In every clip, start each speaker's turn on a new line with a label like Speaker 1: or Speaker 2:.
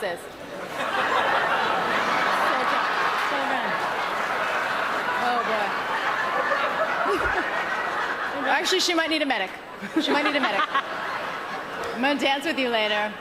Speaker 1: is. Oh, boy. Actually, she might need a medic. She might need a medic. I'm going to dance with you later.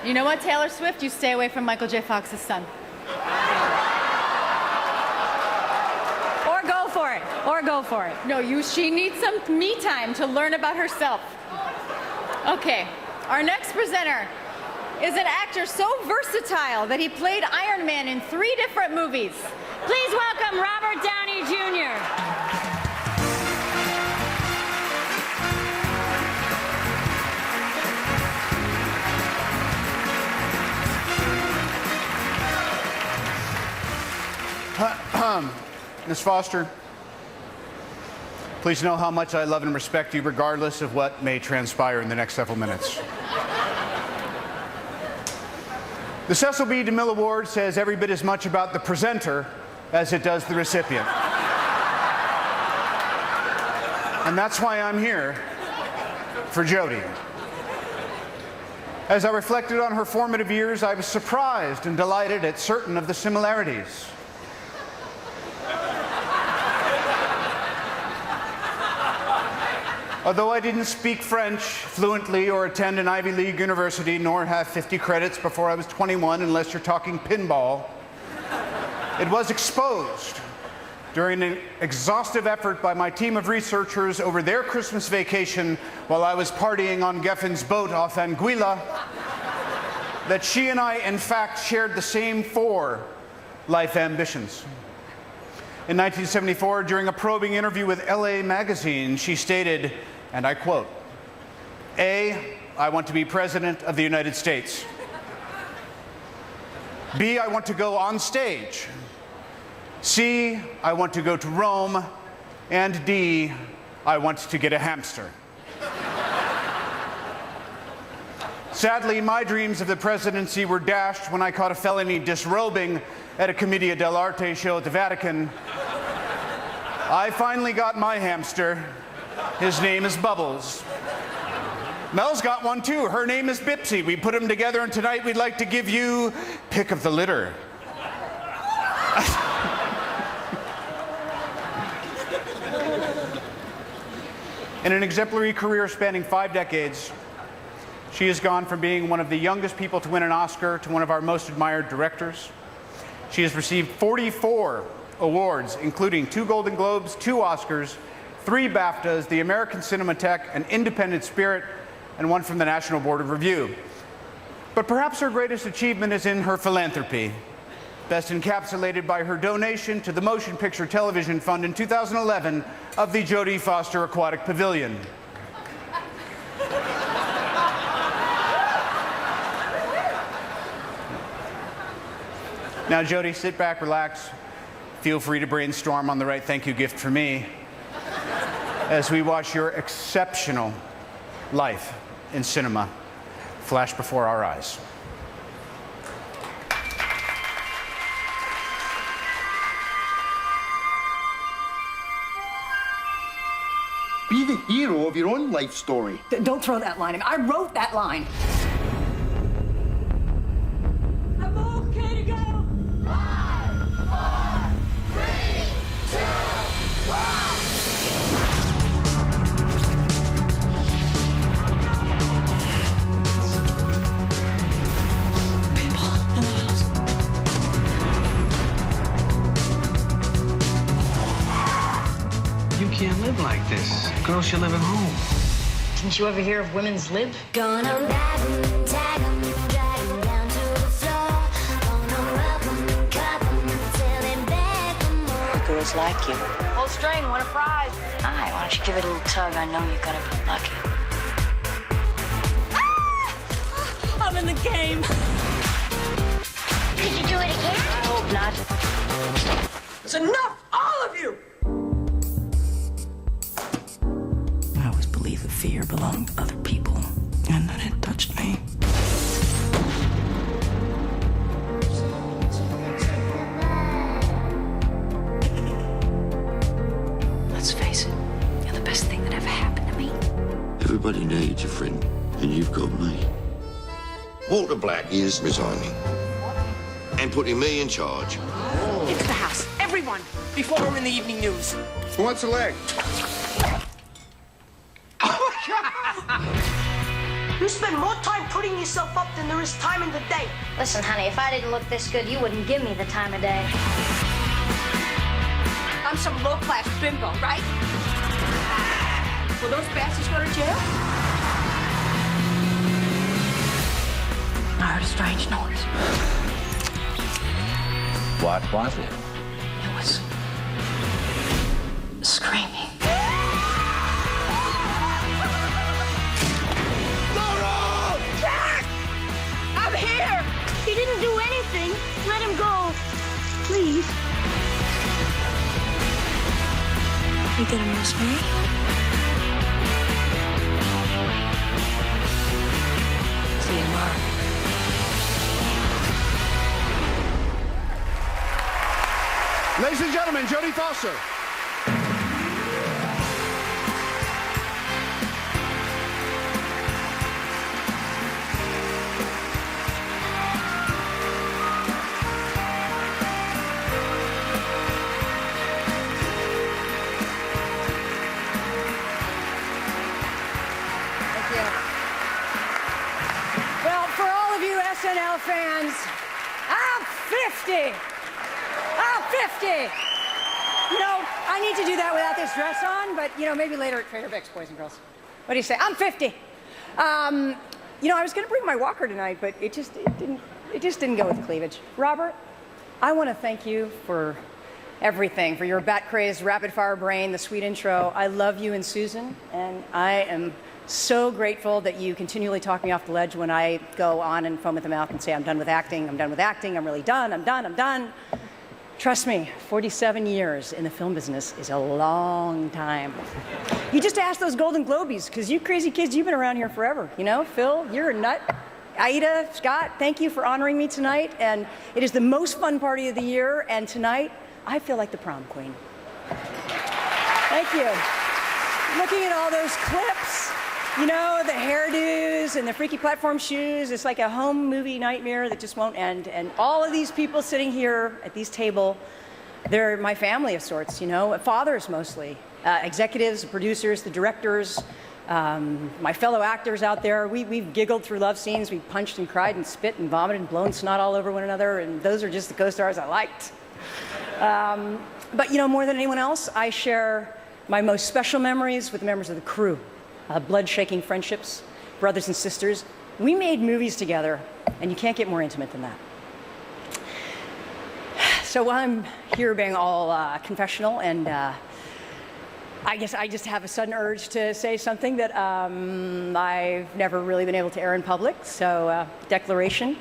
Speaker 1: You know what, Taylor Swift? You stay away from Michael J. Fox's son. Or go for it. Or go for it. No, she needs some me time to learn about herself. Okay, our next presenter is an actor so versatile that he played Iron Man in 3 different movies. Please welcome Robert Downey Jr.
Speaker 2: Ms. Foster, please know how much I love and respect you regardless of what may transpire in the next several minutes. The Cecil B. DeMille Award says every bit as much about the presenter as it does the recipient. And that's why I'm here for Jodie. As I reflected on her formative years, I was surprised and delighted at certain of the similarities. Although I didn't speak French fluently or attend an Ivy League university, nor have 50 credits before I was 21, unless you're talking pinball, it was exposed during an exhaustive effort by my team of researchers over their Christmas vacation while I was partying on Geffen's boat off Anguilla, that she and I, in fact, shared the same 4 life ambitions. In 1974, during a probing interview with LA Magazine, she stated, and I quote, A, I want to be President of the United States. B, I want to go on stage. C, I want to go to Rome. And D, I want to get a hamster. Sadly, my dreams of the presidency were dashed when I caught a felony disrobing at a Commedia dell'arte show at the Vatican. I finally got my hamster. His name is Bubbles. Mel's got one too. Her name is Bipsy. We put them together, and tonight we'd like to give you pick of the litter. In an exemplary career spanning 5 decades, she has gone from being one of the youngest people to win an Oscar to one of our most admired directors. She has received 44 awards, including 2 Golden Globes, 2 Oscars, 3 BAFTAs, the American Cinematheque, an Independent Spirit, and 1 from the National Board of Review. But perhaps her greatest achievement is in her philanthropy, best encapsulated by her donation to the Motion Picture Television Fund in 2011 of the Jodie Foster Aquatic Pavilion. Now, Jodie, sit back, relax. Feel free to brainstorm on the right thank you gift for me as we watch your exceptional life in cinema flash before our eyes.
Speaker 3: Be the hero of your own life story.
Speaker 4: Don't throw that line at me. I wrote that line.
Speaker 1: I'm okay to go. 5, 4, 3, 2, 1.
Speaker 5: You can't live like this. Girls should live at home.
Speaker 4: Didn't you ever hear of women's lib?
Speaker 6: Gonna rag 'em, tag 'em, drag 'em down to the floor. Gonna rub 'em, cut 'em, till they beg for more.
Speaker 4: Girls like you.
Speaker 1: Full string, what a prize.
Speaker 4: Hi, why don't you give it a little tug? I know you're gonna be lucky.
Speaker 1: I'm in the game.
Speaker 6: Could you do it again?
Speaker 4: I hope not.
Speaker 1: It's enough, all of you.
Speaker 4: I always believed that fear belonged to other people, and then it touched me. Let's face it, you're the best thing that ever happened to me.
Speaker 7: Everybody needs a friend, and you've got me.
Speaker 3: Walter Black is resigning and putting me in charge.
Speaker 7: Into the house. Everyone. Before we're in the evening news.
Speaker 3: Who wants a leg?
Speaker 7: You spend more time putting yourself up than there is time in the day.
Speaker 6: Listen, honey, if I didn't look this good, you wouldn't give me the time of day.
Speaker 7: I'm some low-class bimbo, right? Will those bastards go to jail?
Speaker 4: I heard a strange noise.
Speaker 5: What was it?
Speaker 4: It was screaming.
Speaker 7: I'm here!
Speaker 6: He didn't do anything. Let him go. Please.
Speaker 4: You gonna miss me? See you tomorrow.
Speaker 2: Ladies and gentlemen, Jodie Foster.
Speaker 1: Well, for all of you SNL fans, I'm 50. I'm 50. You know, I need to do that without this dress on, but, you know, maybe later at Trader Vic's, boys and girls. What do you say? I'm 50. You know, I was going to bring my walker tonight, but it just didn't go with the cleavage. Robert, I want to thank you for everything, for your bat-crazed, rapid-fire brain, the sweet intro. I love you and Susan, and I am so grateful that you continually talk me off the ledge when I go on and foam at the mouth and say, I'm done with acting, I'm really done, I'm done. Trust me, 47 years in the film business is a long time. You just ask those Golden Globies, because you crazy kids, you've been around here forever. You know, Phil, you're a nut. Aida, Scott, thank you for honoring me tonight, and it is the most fun party of the year, and tonight, I feel like the prom queen. Thank you. Looking at all those clips, you know, the hairdos and the freaky platform shoes, it's like a home movie nightmare that just won't end. And all of these people sitting here at these table, they're my family of sorts, you know, fathers mostly, executives, producers, the directors, my fellow actors out there. We've giggled through love scenes, we punched and cried and spit and vomited and blown snot all over one another, and those are just the co-stars I liked. But, you know, more than anyone else, I share my most special memories with the members of the crew. Blood-shaking friendships, brothers and sisters. We made movies together, and you can't get more intimate than that. So while I'm here being all confessional, and I guess I just have a sudden urge to say something that I've never really been able to air in public. So declaration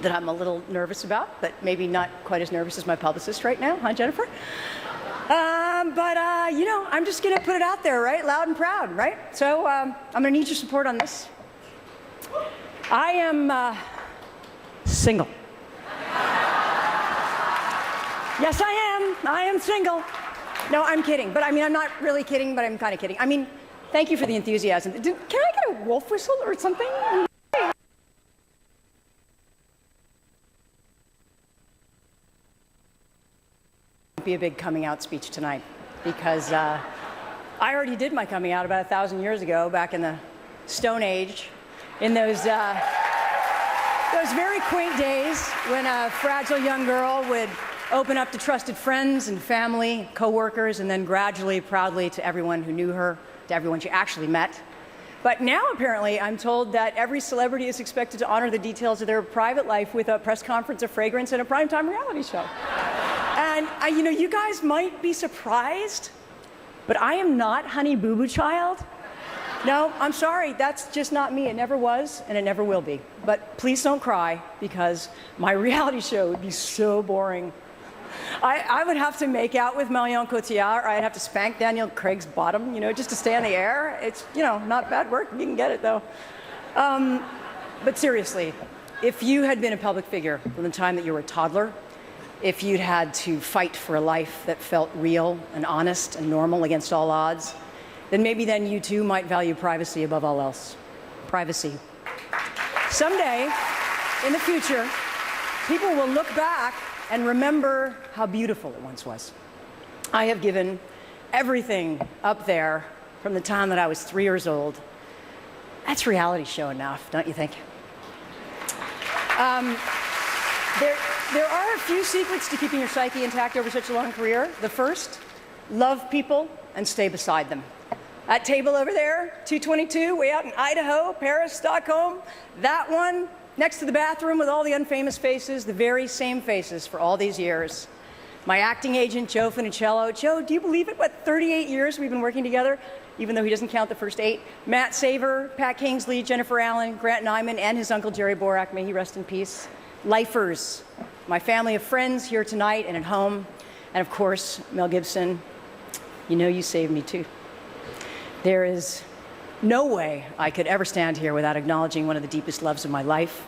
Speaker 1: that I'm a little nervous about, but maybe not quite as nervous as my publicist right now, huh, Jennifer? But you know, I'm just gonna put it out there, right? Loud and proud, right? So I'm gonna need your support on this. I am single. Yes, I am single. No, I'm kidding. But I mean, I'm not really kidding, but I'm kind of kidding. I mean, thank you for the enthusiasm. Can I get a wolf whistle or something? Be a big coming out speech tonight, because I already did my coming out about 1,000 years ago, back in the Stone Age, in those very quaint days when a fragile young girl would open up to trusted friends and family, co-workers, and then gradually, proudly to everyone who knew her, to everyone she actually met. But now, apparently, I'm told that every celebrity is expected to honor the details of their private life with a press conference, a fragrance, and a primetime reality show. And, you know, you guys might be surprised, but I am not Honey Boo Boo Child. No, I'm sorry, that's just not me. It never was, and it never will be. But please don't cry, because my reality show would be so boring. I would have to make out with Marion Cotillard, or I'd have to spank Daniel Craig's bottom, you know, just to stay on the air. It's, you know, not bad work. You can get it, though. But seriously, if you had been a public figure from the time that you were a toddler, if you'd had to fight for a life that felt real and honest and normal against all odds, then maybe then you too might value privacy above all else. Privacy.
Speaker 8: Someday, in the future, people will look back and remember how beautiful it once was. I have given everything up there from the time that I was 3 years old. That's reality show enough, don't you think? There are a few secrets to keeping your psyche intact over such a long career. The first, love people and stay beside them. That table over there, 222, way out in Idaho, Paris, Stockholm, that one next to the bathroom with all the unfamous faces, the very same faces for all these years. My acting agent, Joe Funicello. Joe, do you believe it? What, 38 years we've been working together, even though he doesn't count the first 8. Matt Saver, Pat Kingsley, Jennifer Allen, Grant Nyman, and his uncle Jerry Borak, may he rest in peace. Lifers, my family of friends here tonight and at home. And of course, Mel Gibson, you know you saved me too. There is no way I could ever stand here without acknowledging one of the deepest loves of my life,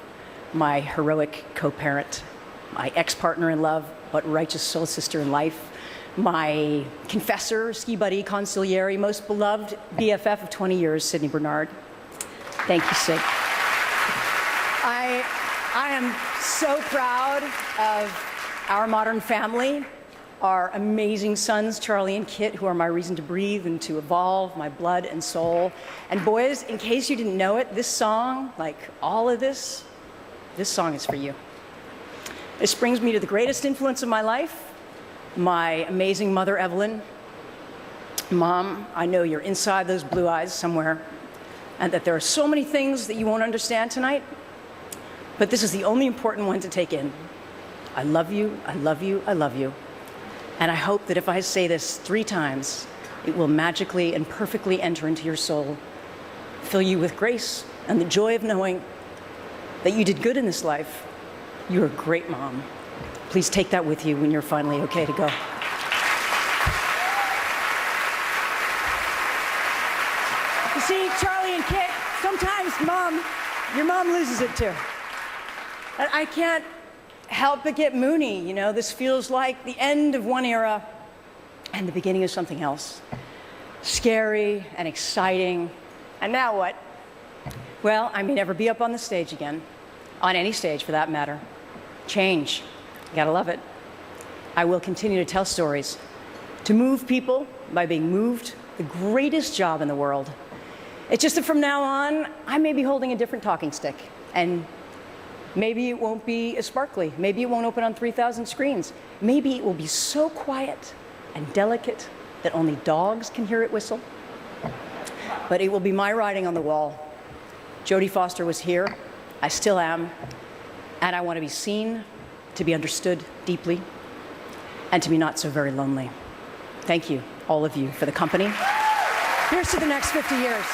Speaker 8: my heroic co-parent, my ex-partner in love, but righteous soul sister in life, my confessor, ski buddy, consigliere, most beloved BFF of 20 years, Sydney Bernard. Thank you, Sid. I am so proud of our modern family, our amazing sons, Charlie and Kit, who are my reason to breathe and to evolve, my blood and soul. And boys, in case you didn't know it, this song, like all of this song is for you. This brings me to the greatest influence of my life, my amazing mother, Evelyn. Mom, I know you're inside those blue eyes somewhere, and that there are so many things that you won't understand tonight, but this is the only important one to take in. I love you, I love you, I love you. And I hope that if I say this 3 times, it will magically and perfectly enter into your soul, fill you with grace and the joy of knowing that you did good in this life. You're a great mom. Please take that with you when you're finally okay to go. You see, Charlie and Kit, sometimes your mom loses it too. I can't help but get moony, you know. This feels like the end of one era and the beginning of something else. Scary and exciting. And now what? Well, I may never be up on the stage again. On any stage, for that matter. Change. You gotta love it. I will continue to tell stories. To move people by being moved, the greatest job in the world. It's just that from now on, I may be holding a different talking stick. And maybe it won't be as sparkly. Maybe it won't open on 3,000 screens. Maybe it will be so quiet and delicate that only dogs can hear it whistle. But it will be my writing on the wall. Jodie Foster was here. I still am. And I want to be seen, to be understood deeply, and to be not so very lonely. Thank you, all of you, for the company. Here's to the next 50 years.